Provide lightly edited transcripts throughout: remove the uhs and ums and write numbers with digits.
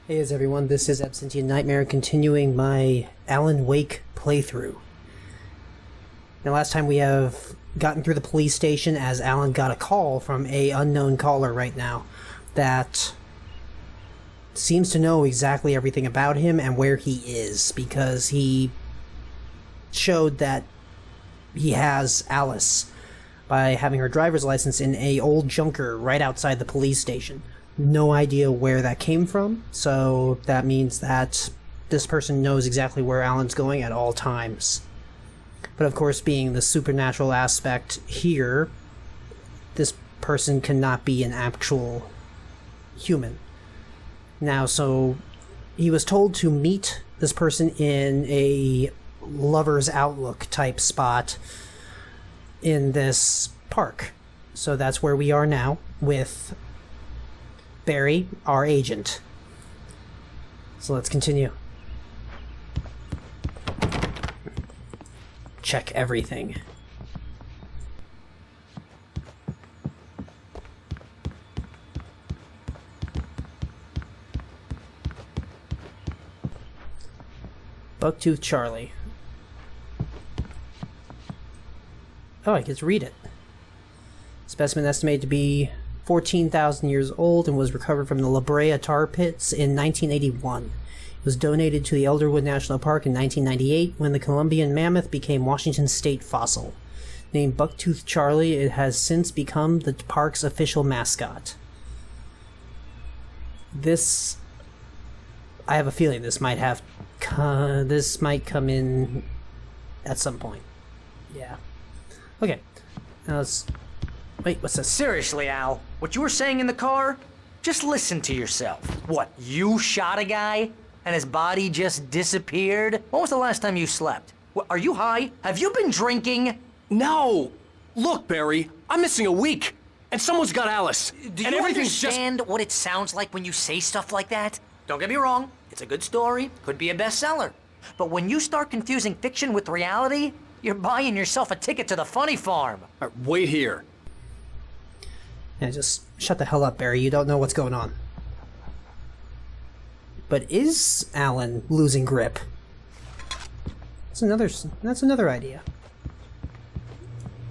Hey everyone, this is Absentee Nightmare continuing my Alan Wake playthrough. Now last time we have gotten through the police station as Alan got a call from a unknown caller right now that seems to know exactly everything about him and where he is, because he showed that he has Alice by having her driver's license in a old junker right outside the police station. No idea where that came from, so that means that this person knows exactly where Alan's going at all times. But of course, being the supernatural aspect here, this person cannot be an actual human. Now, so he was told to meet this person in a Lover's Outlook type spot in this park. So that's where we are now with Barry, our agent. So let's continue. Check everything. Bucktooth Charlie. Oh, I get to read it. Specimen estimated to be 14,000 years old and was recovered from the La Brea tar pits in 1981. It was donated to the Elderwood National Park in 1998 when the Columbian mammoth became Washington state fossil. Named Bucktooth Charlie, it has since become the park's official mascot. This... I have a feeling this might have... this might come in at some point. Yeah. Okay. Now let's... Wait, what's this? Seriously, Al, what you were saying in the car? Just listen to yourself. What, you shot a guy and his body just disappeared? When was the last time you slept? What, are you high? Have you been drinking? No! Look, Barry, I'm missing a week, and someone's got Alice. Do you understand what it sounds like when you say stuff like that? Don't get me wrong, it's a good story, could be a bestseller. But when you start confusing fiction with reality, you're buying yourself a ticket to the funny farm. All right, wait here. Yeah, just shut the hell up, Barry. You don't know what's going on. But is Alan losing grip? That's another idea.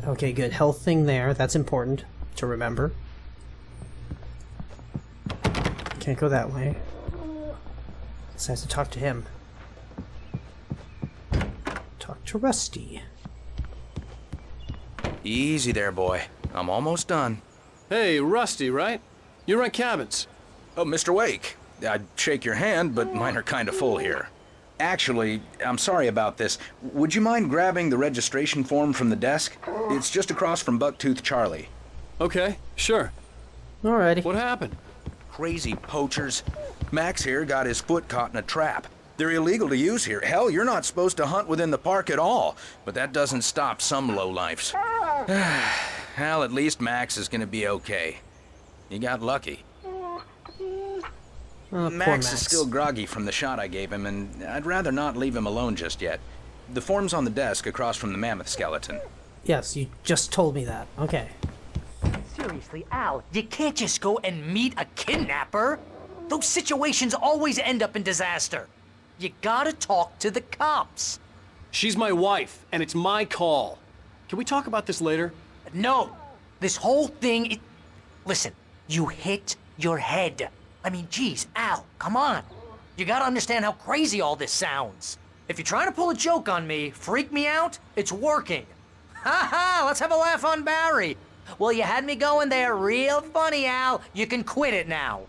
Okay, good. Health thing there. That's important to remember. Can't go that way. So I have to talk to him. Talk to Rusty. Easy there, boy. I'm almost done. Hey, Rusty, right? You rent cabins. Oh, Mr. Wake. I'd shake your hand, but mine are kind of full here. Actually, I'm sorry about this. Would you mind grabbing the registration form from the desk? It's just across from Bucktooth Charlie. Okay, sure. Alrighty. What happened? Crazy poachers. Max here got his foot caught in a trap. They're illegal to use here. Hell, you're not supposed to hunt within the park at all. But that doesn't stop some lowlifes. Well, at least Max is gonna be okay. He got lucky. Max is still groggy from the shot I gave him, and I'd rather not leave him alone just yet. The form's on the desk across from the mammoth skeleton. Yes, you just told me that. Okay. Seriously, Al, you can't just go and meet a kidnapper. Those situations always end up in disaster. You gotta talk to the cops. She's my wife, and it's my call. Can we talk about this later? No, this whole thing, listen, you hit your head. I mean, geez, Al, come on. You gotta understand how crazy all this sounds. If you're trying to pull a joke on me, freak me out, it's working. Ha ha, let's have a laugh on Barry. Well, you had me going there real funny, Al. You can quit it now.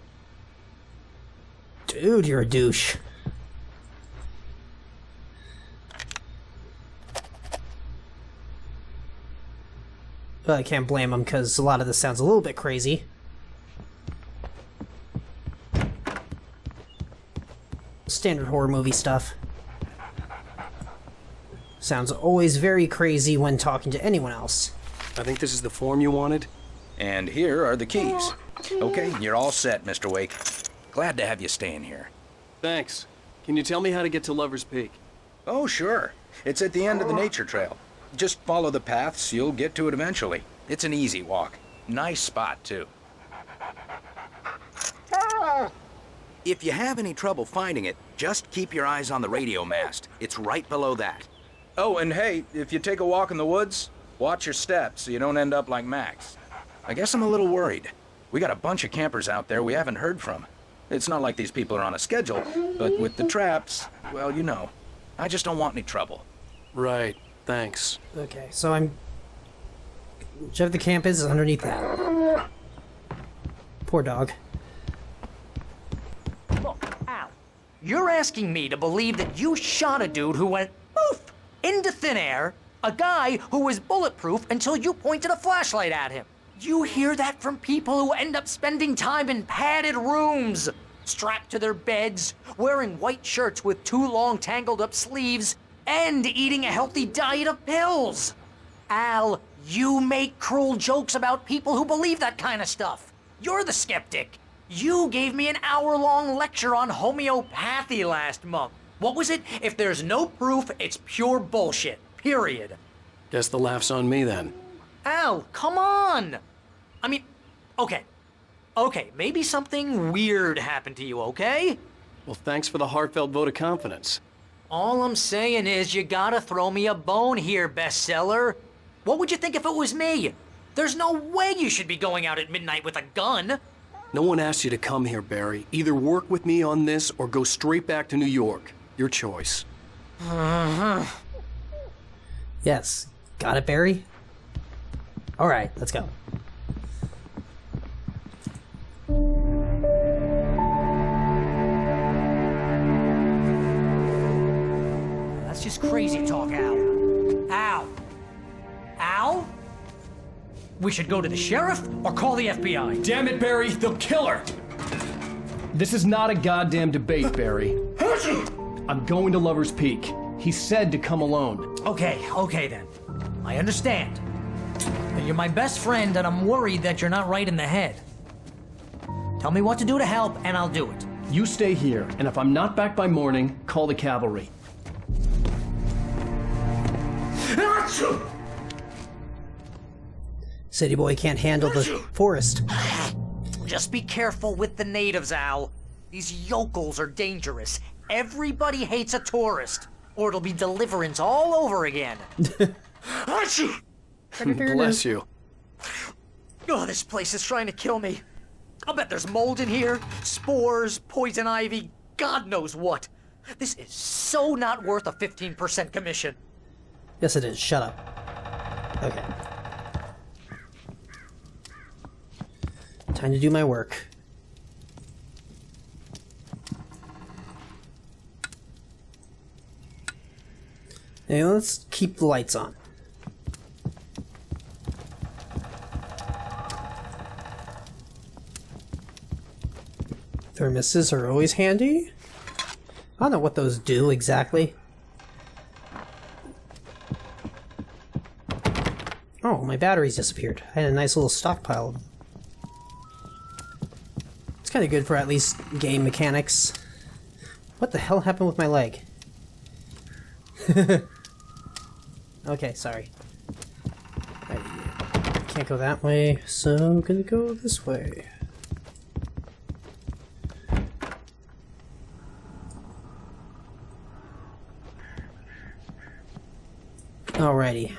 Dude, you're a douche. Well, I can't blame him, because a lot of this sounds a little bit crazy. Standard horror movie stuff. Sounds always very crazy when talking to anyone else. I think this is the form you wanted. And here are the keys. Okay, you're all set, Mr. Wake. Glad to have you staying here. Thanks. Can you tell me how to get to Lover's Peak? Oh, sure. It's at the end of the nature trail. Just follow the paths, you'll get to it eventually. It's an easy walk. Nice spot, too. If you have any trouble finding it, just keep your eyes on the radio mast. It's right below that. Oh, and hey, if you take a walk in the woods, watch your steps so you don't end up like Max. I guess I'm a little worried. We got a bunch of campers out there we haven't heard from. It's not like these people are on a schedule, but with the traps, well, you know. I just don't want any trouble. Right, thanks. Okay, so whichever the camp is underneath that. Poor dog. Look, Al, you're asking me to believe that you shot a dude who went poof into thin air, a guy who was bulletproof until you pointed a flashlight at him. You hear that from people who end up spending time in padded rooms, strapped to their beds, wearing white shirts with too long tangled up sleeves, and eating a healthy diet of pills. Al, you make cruel jokes about people who believe that kind of stuff. You're the skeptic. You gave me an hour-long lecture on homeopathy last month. What was it? If there's no proof, it's pure bullshit. Period. Guess the laugh's on me then. Al, come on! I mean, okay, maybe something weird happened to you, okay? Well, thanks for the heartfelt vote of confidence. All I'm saying is you gotta throw me a bone here, bestseller. What would you think if it was me? There's no way you should be going out at midnight with a gun. No one asked you to come here, Barry. Either work with me on this or go straight back to New York. Your choice. Yes. Got it, Barry? Alright, let's go. That's just crazy talk, Al. Al? We should go to the sheriff or call the FBI. Damn it, Barry, they'll kill her! This is not a goddamn debate, Barry. I'm going to Lover's Peak. He said to come alone. Okay then. I understand. But you're my best friend and I'm worried that you're not right in the head. Tell me what to do to help and I'll do it. You stay here, and if I'm not back by morning, call the cavalry. City boy can't handle the forest. Just be careful with the natives, Al. These yokels are dangerous. Everybody hates a tourist, or it'll be Deliverance all over again. Bless you. Oh, this place is trying to kill me. I'll bet there's mold in here, spores, poison ivy, God knows what. This is so not worth a 15% commission. Yes, it is. Shut up. Okay. Time to do my work. Now let's keep the lights on. Thermoses are always handy. I don't know what those do exactly. Oh, my batteries disappeared. I had a nice little stockpile of them. It's kind of good for at least game mechanics. What the hell happened with my leg? Okay, sorry. I can't go that way, so I'm gonna go this way. Alrighty.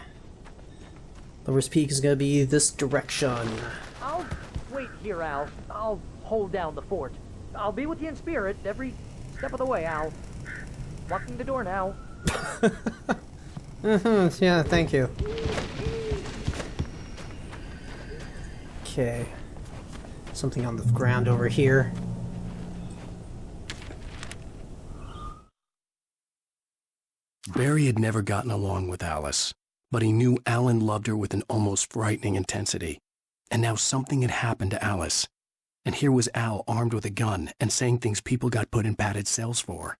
Lover's Peak is gonna be this direction. I'll wait here, Al. I'll hold down the fort. I'll be with you in spirit every step of the way, Al. Locking the door now. Yeah, thank you. Okay. Something on the ground over here. Barry had never gotten along with Alice, but he knew Alan loved her with an almost frightening intensity. And now something had happened to Alice. And here was Al armed with a gun and saying things people got put in padded cells for.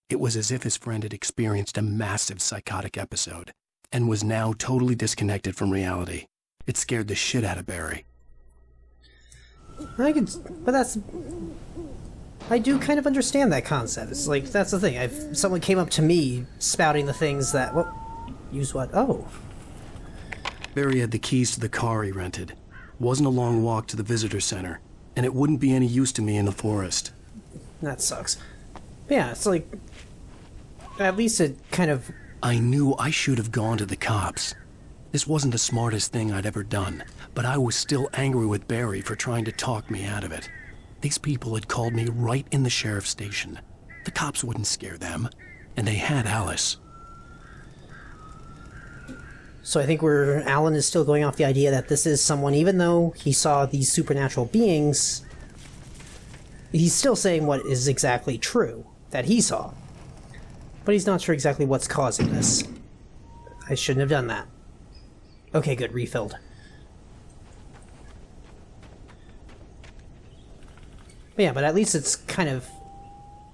It was as if his friend had experienced a massive psychotic episode and was now totally disconnected from reality. It scared the shit out of Barry. But I do kind of understand that concept. It's like, that's the thing. If someone came up to me spouting the things that, well, use what? Oh. Barry had the keys to the car he rented. Wasn't a long walk to the visitor center, and it wouldn't be any use to me in the forest. That sucks. But yeah, it's like... At least it kind of... I knew I should have gone to the cops. This wasn't the smartest thing I'd ever done, but I was still angry with Barry for trying to talk me out of it. These people had called me right in the sheriff's station. The cops wouldn't scare them, and they had Alice. So I think Alan is still going off the idea that this is someone, even though he saw these supernatural beings, he's still saying what is exactly true, that he saw. But he's not sure exactly what's causing this. I shouldn't have done that. Okay, good, refilled. But yeah, but at least it's kind of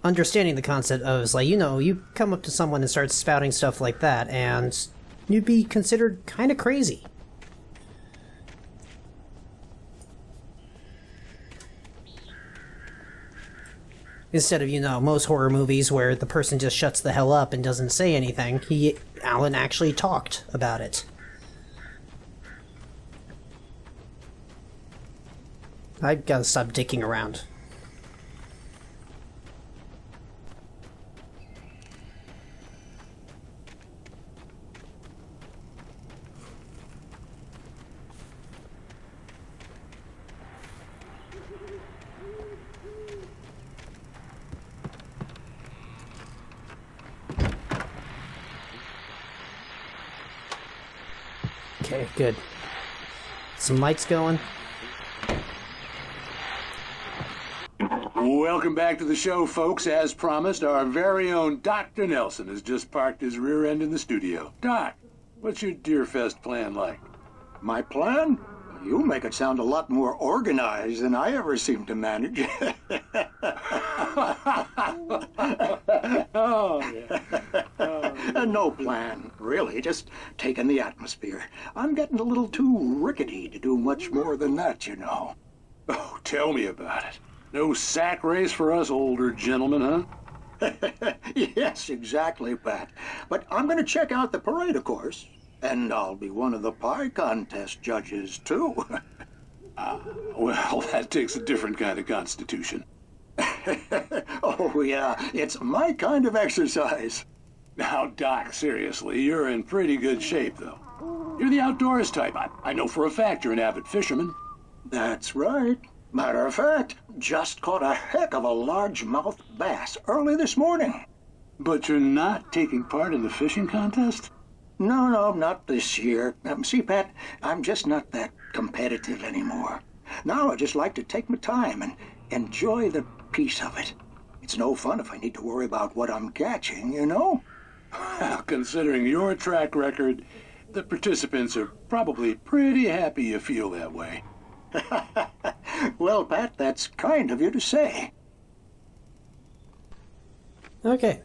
understanding the concept of, it's like, you know, you come up to someone and start spouting stuff like that, and you'd be considered kind of crazy. Instead of, you know, most horror movies where the person just shuts the hell up and doesn't say anything, Alan actually talked about it. I gotta stop dicking around. Okay, good. Some lights going. Welcome back to the show, folks. As promised, our very own Dr. Nelson has just parked his rear end in the studio. Doc, what's your Deerfest plan like? My plan? You make it sound a lot more organized than I ever seem to manage. Oh, yeah. No plan, really. Just taking the atmosphere. I'm getting a little too rickety to do much more than that, you know. Oh, tell me about it. No sack race for us older gentlemen, huh? Yes, exactly, Pat. But I'm going to check out the parade, of course. And I'll be one of the pie contest judges, too. Well, that takes a different kind of constitution. Oh, yeah. It's my kind of exercise. Now, Doc, seriously, you're in pretty good shape, though. You're the outdoors type. I know for a fact you're an avid fisherman. That's right. Matter of fact, just caught a heck of a largemouth bass early this morning. But you're not taking part in the fishing contest? No, not this year. See, Pat, I'm just not that competitive anymore. Now I just like to take my time and enjoy the peace of it. It's no fun if I need to worry about what I'm catching, you know? Well, considering your track record, the participants are probably pretty happy you feel that way. Well, Pat, that's kind of you to say. Okay.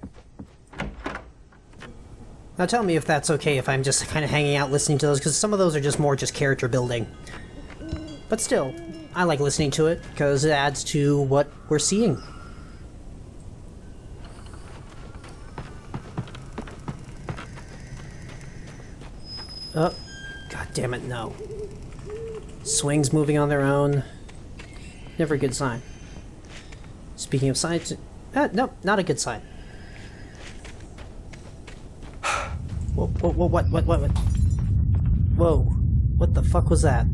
Now tell me if that's okay if I'm just kind of hanging out listening to those, because some of those are just more just character building. But still, I like listening to it, because it adds to what we're seeing. Oh, god damn it, no. Swings moving on their own. Never a good sign. Speaking of signs... no, not a good sign. Whoa, what? Whoa, what the fuck was that?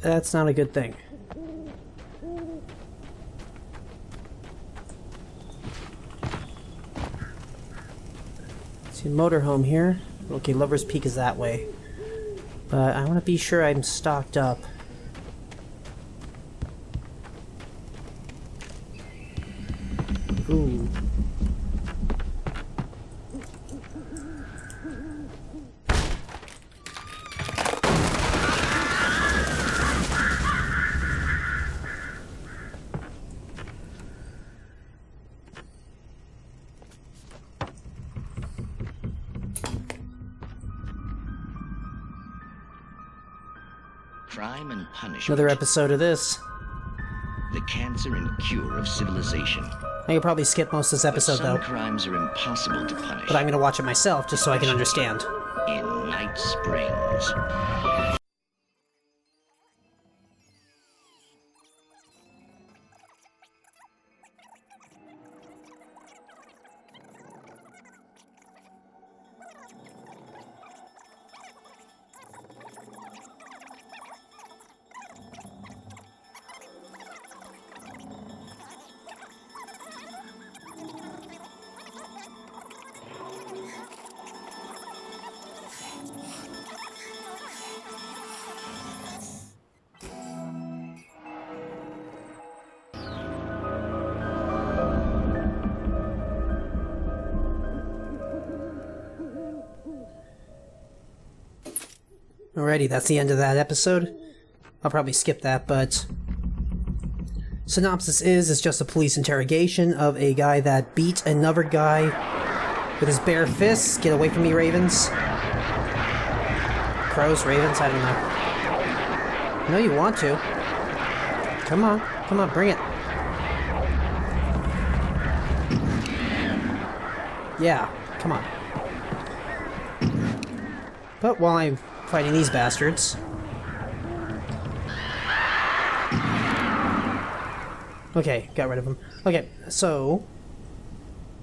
That's not a good thing. See a motorhome here. Okay, Lover's Peak is that way. But I want to be sure I'm stocked up. Ooh. Crime and punishment. Another episode of this. The cancer and cure of civilization. I could probably skip most of this episode, Some though. crimes are impossible to punish. But I'm gonna watch it myself, just so I can understand. In Night Springs. Alrighty, that's the end of that episode. I'll probably skip that, but... Synopsis is, it's just a police interrogation of a guy that beat another guy with his bare fists. Get away from me, ravens. Crows, ravens, I don't know. No, you want to. Come on, bring it. Yeah, come on. But while I'm fighting these bastards... Okay, got rid of him. Okay, so...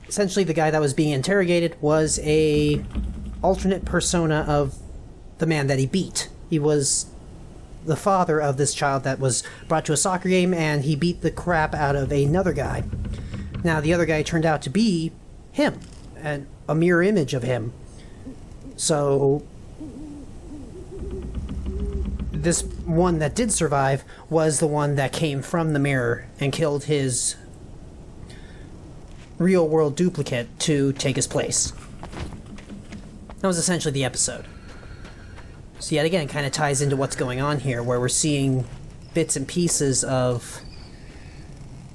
Essentially the guy that was being interrogated was a alternate persona of the man that he beat. He was the father of this child that was brought to a soccer game, and he beat the crap out of another guy. Now, the other guy turned out to be him, and a mirror image of him. So... this one that did survive was the one that came from the mirror and killed his real-world duplicate to take his place. That was essentially the episode. So yet again, it kind of ties into what's going on here, where we're seeing bits and pieces of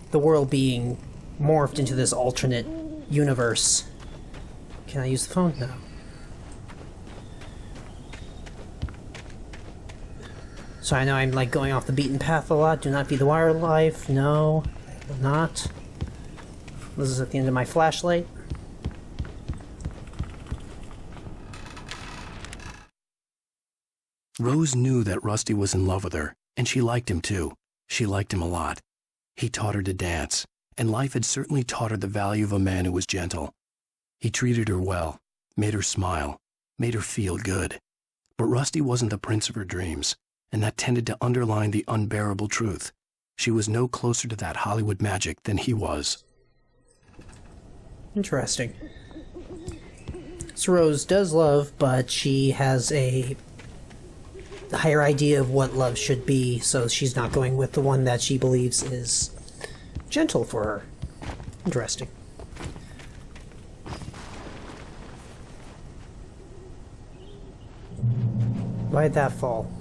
the world being morphed into this alternate universe. Can I use the phone? No. So I know I'm like going off the beaten path a lot. Do not be the wildlife. No, I will not. This is at the end of my flashlight. Rose knew that Rusty was in love with her, and she liked him too. She liked him a lot. He taught her to dance, and life had certainly taught her the value of a man who was gentle. He treated her well, made her smile, made her feel good. But Rusty wasn't the prince of her dreams, and that tended to underline the unbearable truth. She was no closer to that Hollywood magic than he was. Interesting. So Rose does love, but she has a higher idea of what love should be, so she's not going with the one that she believes is gentle for her. Interesting. Why'd that fall?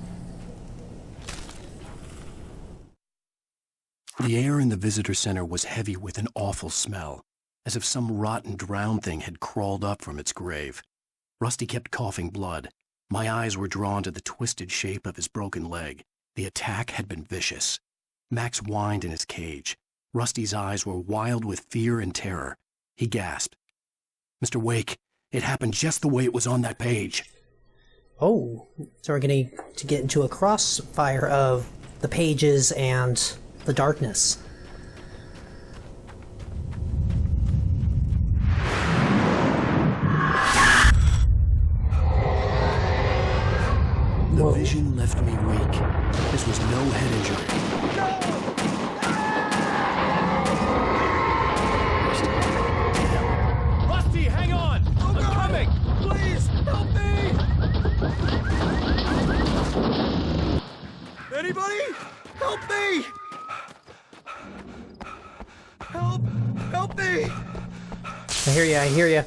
The air in the visitor center was heavy with an awful smell, as if some rotten drowned thing had crawled up from its grave. Rusty kept coughing blood. My eyes were drawn to the twisted shape of his broken leg. The attack had been vicious. Max whined in his cage. Rusty's eyes were wild with fear and terror. He gasped. "Mr. Wake, it happened just the way it was on that page." Oh, so we're going to get into a crossfire of the pages and the darkness. The vision left me weak. This was no head injury. Rusty, hang on! I'm coming! Please, help me! Anybody? Help me! Help me! I hear ya.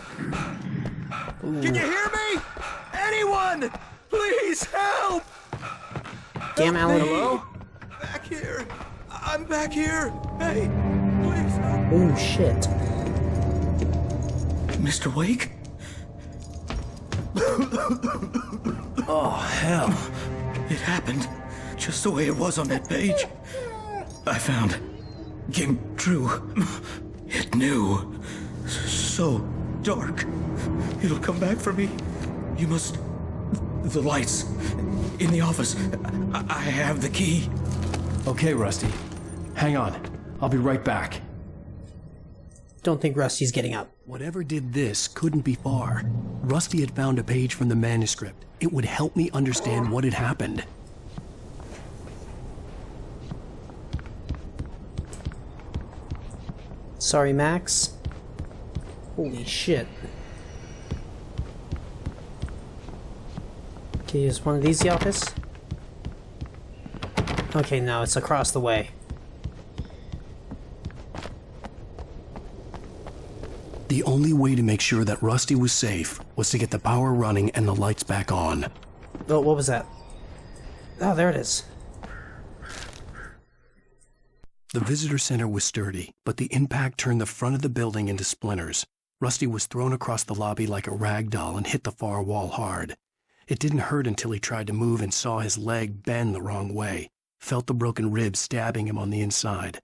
Can you hear me? Anyone! Please help! Damn, Help Alan. me. Hello? Back here. I'm back here. Hey, please help. Oh, shit. Mr. Wake? Oh, hell. It happened just the way it was on that page. I found. Came true. It knew. So dark. It'll come back for me. You must... The lights. In the office. I have the key. Okay, Rusty. Hang on. I'll be right back. Don't think Rusty's getting up. Whatever did this couldn't be far. Rusty had found a page from the manuscript. It would help me understand what had happened. Sorry, Max. Holy shit. Okay, is one of these the office? Okay, no, it's across the way. The only way to make sure that Rusty was safe was to get the power running and the lights back on. Oh, what was that? Oh, there it is. The visitor center was sturdy, but the impact turned the front of the building into splinters. Rusty was thrown across the lobby like a rag doll and hit the far wall hard. It didn't hurt until he tried to move and saw his leg bend the wrong way, felt the broken ribs stabbing him on the inside.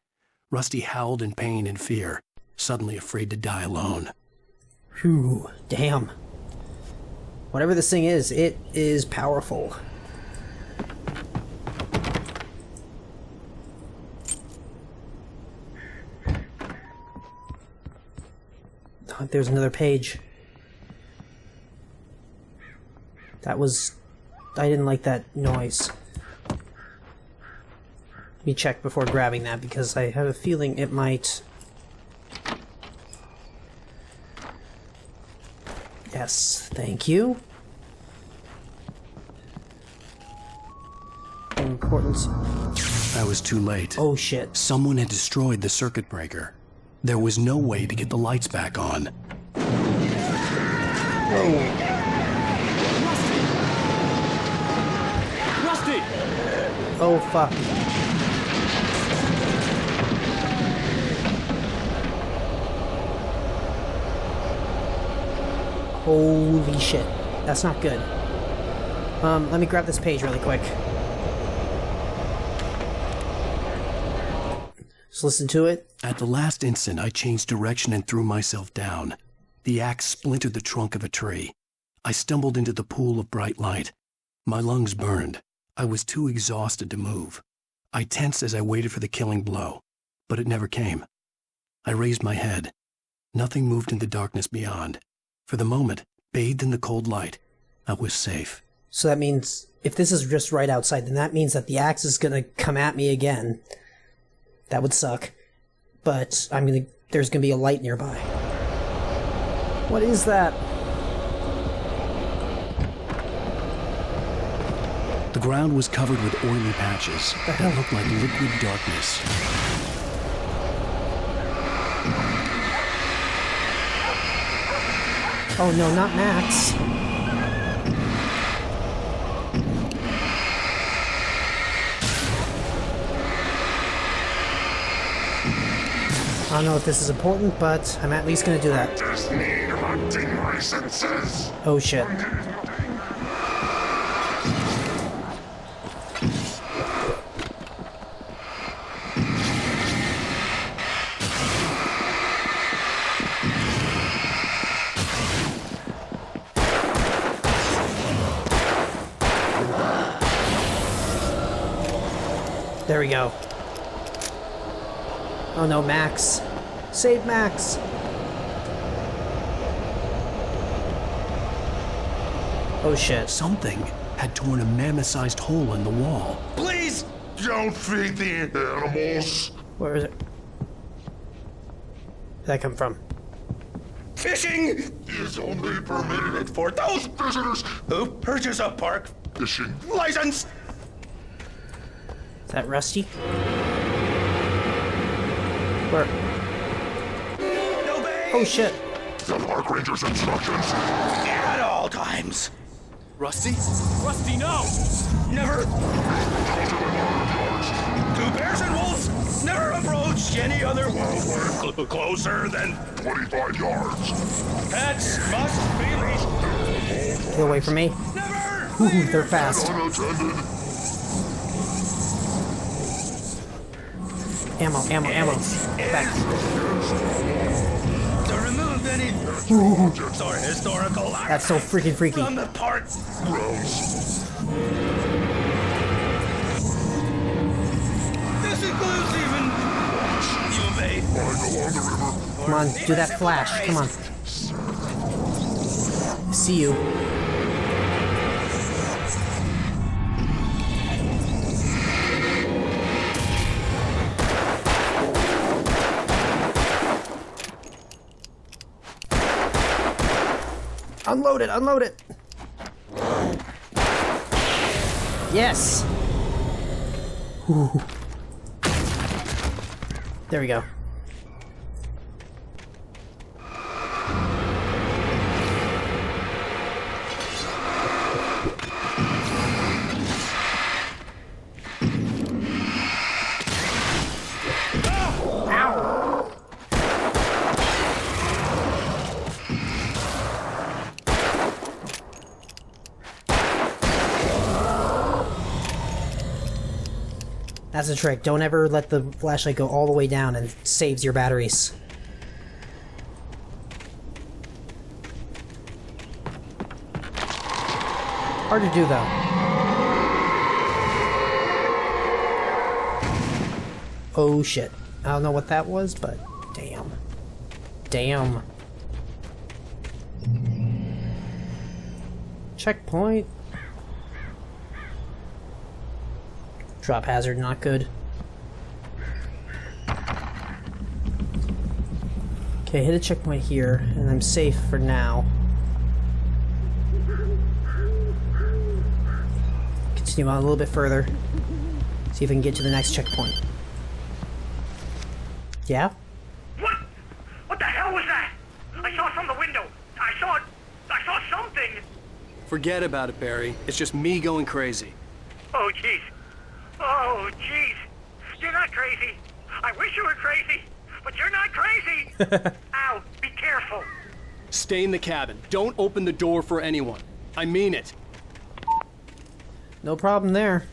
Rusty howled in pain and fear, suddenly afraid to die alone. Whew, damn. Whatever this thing is, it is powerful. Oh, there's another page. That was... I didn't like that noise. Let me check before grabbing that, because I have a feeling it might... Yes, thank you. Important. I was too late. Oh shit. Someone had destroyed the circuit breaker. There was no way to get the lights back on. Rusty! Oh fuck. Holy shit. That's not good. Let me grab this page really quick. Just listen to it. At the last instant, I changed direction and threw myself down. The axe splintered the trunk of a tree. I stumbled into the pool of bright light. My lungs burned. I was too exhausted to move. I tensed as I waited for the killing blow, but it never came. I raised my head. Nothing moved in the darkness beyond. For the moment, bathed in the cold light, I was safe. So that means, if this is just right outside, then that means that the axe is gonna come at me again. That would suck. But there's gonna be a light nearby. What is that? The ground was covered with oily patches that looked like liquid darkness. Oh no, not Max. I don't know if this is important, but I'm at least gonna do that. Just need hunting licenses. Oh shit. There we go. Oh no, Max. Save Max! Oh shit. Something had torn a mammoth-sized hole in the wall. Please don't feed the animals. Where is it? Where'd that come from? Fishing is only permitted for those visitors who purchase a park fishing license. Is that Rusty? Where? Obey Oh shit. the park ranger's instructions at all times. Rusty? Rusty, no! Never. To bears and wolves, never approach any other wildlife closer than 25 yards. Pets must be leashed. Get away from me. Never. Ooh, they're fast. Unattended. Ammo. Back. To remove any objects or historical art That's so freaking freaky. from the park grounds. This includes even you obey. Come on, do that flash. Come on. See you. Unload it! Yes! Ooh. There we go. That's a trick. Don't ever let the flashlight go all the way down and saves your batteries. Hard to do, though. Oh, shit. I don't know what that was, but damn. Damn. Checkpoint. Drop hazard, not good. Okay, hit a checkpoint here, and I'm safe for now. Continue on a little bit further. See if I can get to the next checkpoint. Yeah? What? What the hell was that? I saw it from the window. I saw something. Forget about it, Barry. It's just me going crazy. Oh, jeez. Oh, jeez. You're not crazy. I wish you were crazy, but you're not crazy. Ow, be careful. Stay in the cabin. Don't open the door for anyone. I mean it. No problem there.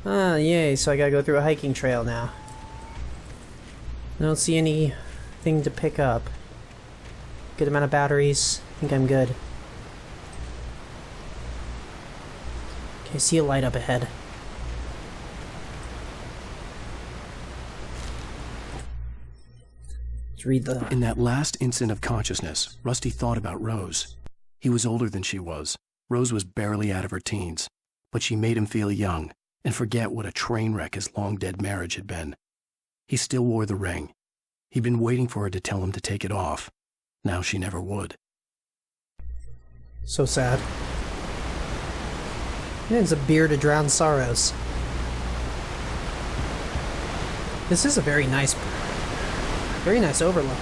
Ah, yay, so I gotta go through a hiking trail now. I don't see anything to pick up. Good amount of batteries. I think I'm good. Okay, see a light up ahead. Let's read the... In that last instant of consciousness, Rusty thought about Rose. He was older than she was. Rose was barely out of her teens, but she made him feel young and forget what a train wreck his long-dead marriage had been. He still wore the ring. He'd been waiting for her to tell him to take it off. Now she never would. So sad. It's a beer to drown sorrows. This is a very nice overlook.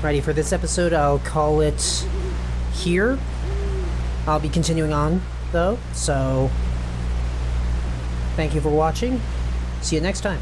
Righty, for this episode, I'll call it here. I'll be continuing on, though, so thank you for watching. See you next time.